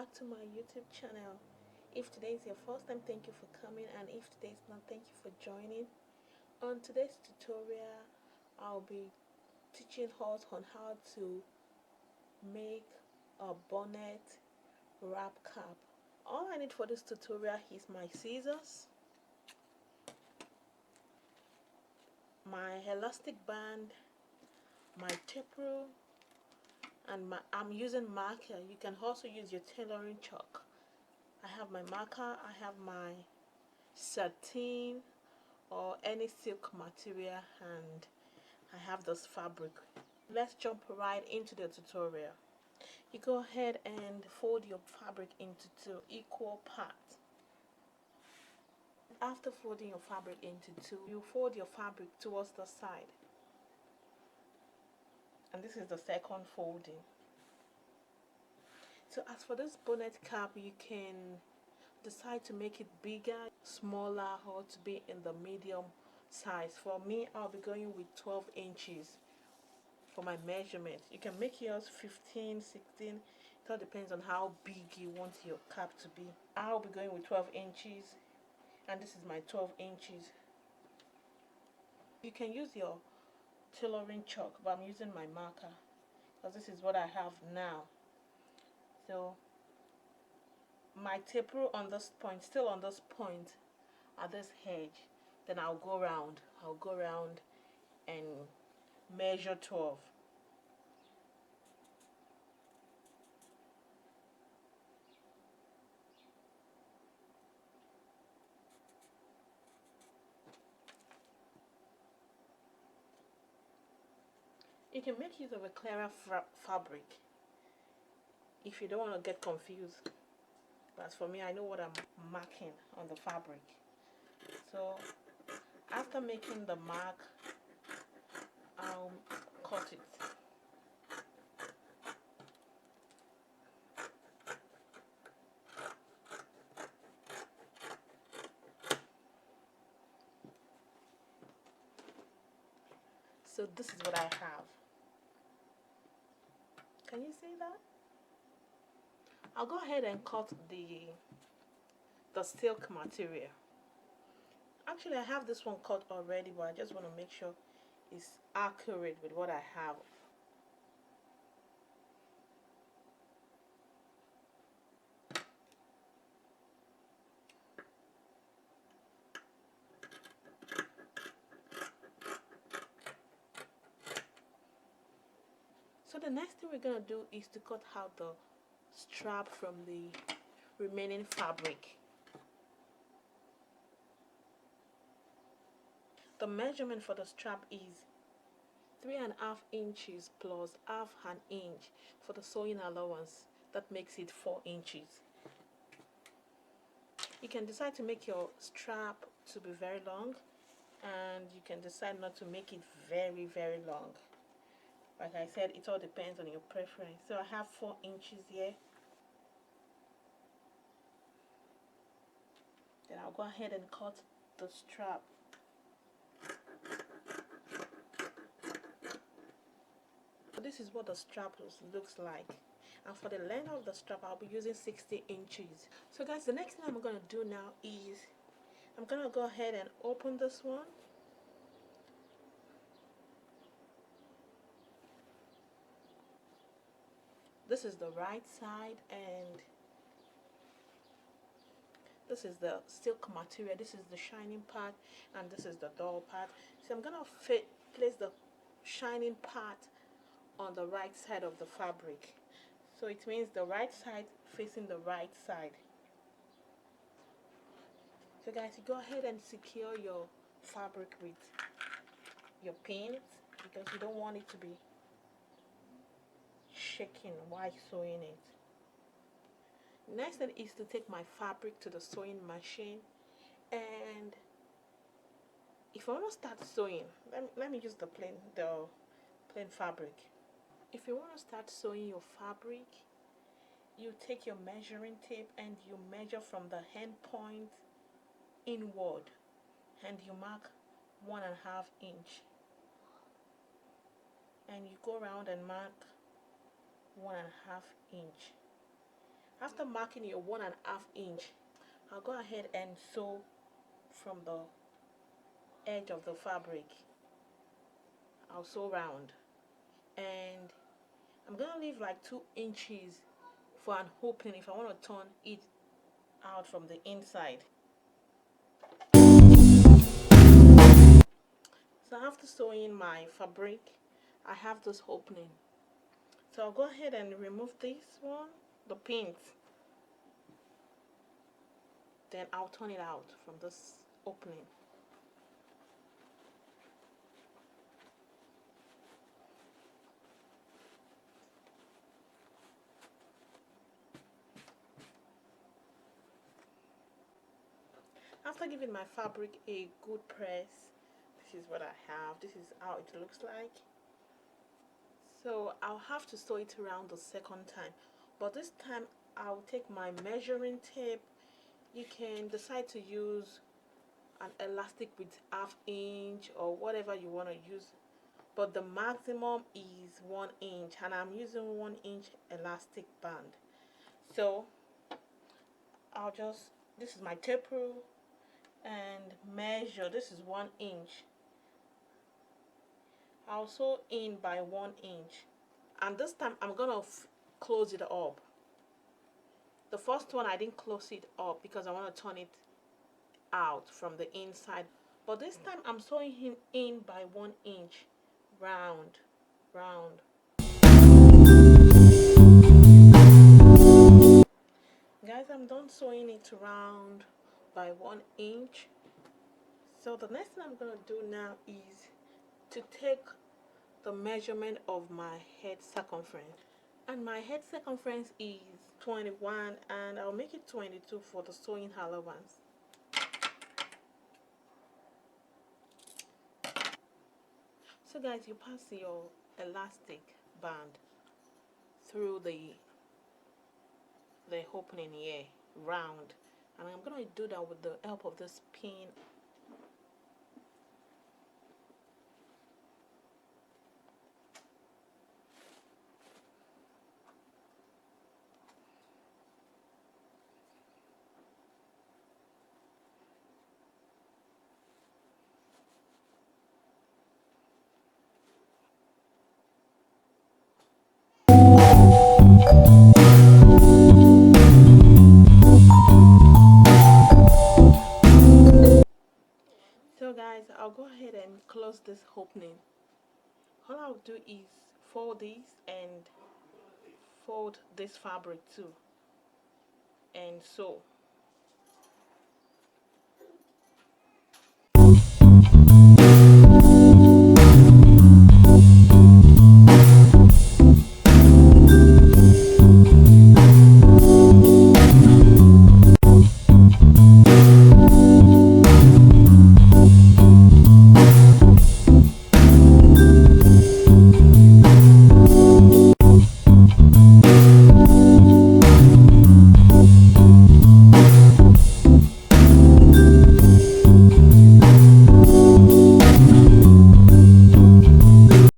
back to my YouTube channel. If today is your first time, thank you for coming, and if today is not, thank you for joining. On today's tutorial, I'll be teaching us on how to make a bonnet wrap cap. All I need for this tutorial is my scissors, my elastic band, my tape rule, and I'm using marker. You can also use your tailoring chalk. I have my marker, I have my satin or any silk material, and I have this fabric. Let's jump right into the tutorial. You go ahead and fold your fabric into 2 equal parts. After folding your fabric into 2, you fold your fabric towards the side, and this is the second folding. So as for this bonnet cap, you can decide to make it bigger, smaller, or to be in the medium size. For me, I'll be going with 12 inches for my measurement. You can make yours 15, 16. It all depends on how big you want your cap to be. I'll be going with 12 inches, and this is my 12 inches. You can use your tailoring chalk, but I'm using my marker because this is what I have now. So my tape rule on this point, still on this point at this edge, then I'll go around and measure 12. You can make use of a clearer fabric if you don't want to get confused. But for me, I know what I'm marking on the fabric. So after making the mark, I'll cut it. So this is what I have. Can you see that? I'll go ahead and cut the silk material. Actually, I have this one cut already, but I just want to make sure it's accurate with what I have. So the next thing we're going to do is to cut out the strap from the remaining fabric. The measurement for the strap is 3.5 inches plus half an inch for the sewing allowance. That makes it 4 inches. You can decide to make your strap to be very long, and you can decide not to make it very long. Like I said, it all depends on your preference. So I have 4 inches here. Then I'll go ahead and cut the strap. This is what the strap looks like, and for the length of the strap I'll be using 60 inches. So guys, the next thing I'm going to do now is I'm going to go ahead and open this one. This is the right side, and this is the silk material, this is the shining part, and this is the dull part. So I'm going to place the shining part on the right side of the fabric. So it means the right side facing the right side. So guys, you go ahead and secure your fabric with your pins because you don't want it to be shaking while sewing it. Next thing is to take my fabric to the sewing machine, and if I want to start sewing, let me use the plain fabric. If you want to start sewing your fabric, you take your measuring tape and you measure from the end point inward, and you mark 1.5 inch, and you go around and mark 1.5 inch. After marking your 1.5 inch, I'll go ahead and sew from the edge of the fabric. I'll sew round, and I'm gonna leave like 2 inches for an opening if I want to turn it out from the inside. So after sewing my fabric, I have this opening. So I'll go ahead and remove this one, the pins. Then I'll turn it out from this opening. After giving my fabric a good press, this is what I have. This is how it looks like. So I'll have to sew it around the second time, but this time I'll take my measuring tape. You can decide to use an elastic with 1/2 inch or whatever you want to use, but the maximum is 1 inch, and I'm using 1 inch elastic band. So I'll just, this is my tape rule, and measure. This is 1 inch. I'll sew in by 1 inch, and this time I'm gonna close it up. The first one I didn't close it up because I want to turn it out from the inside, but this time I'm sewing in by 1 inch, round. Guys, I'm done sewing it round by 1 inch. So the next thing I'm gonna do now is to take the measurement of my head circumference, and my head circumference is 21, and I'll make it 22 for the sewing allowance. So guys, you pass your elastic band through the opening here, round, and I'm gonna do that with the help of this pin. So guys, I'll go ahead and close this opening. All I'll do is fold this and fold this fabric too, and sew.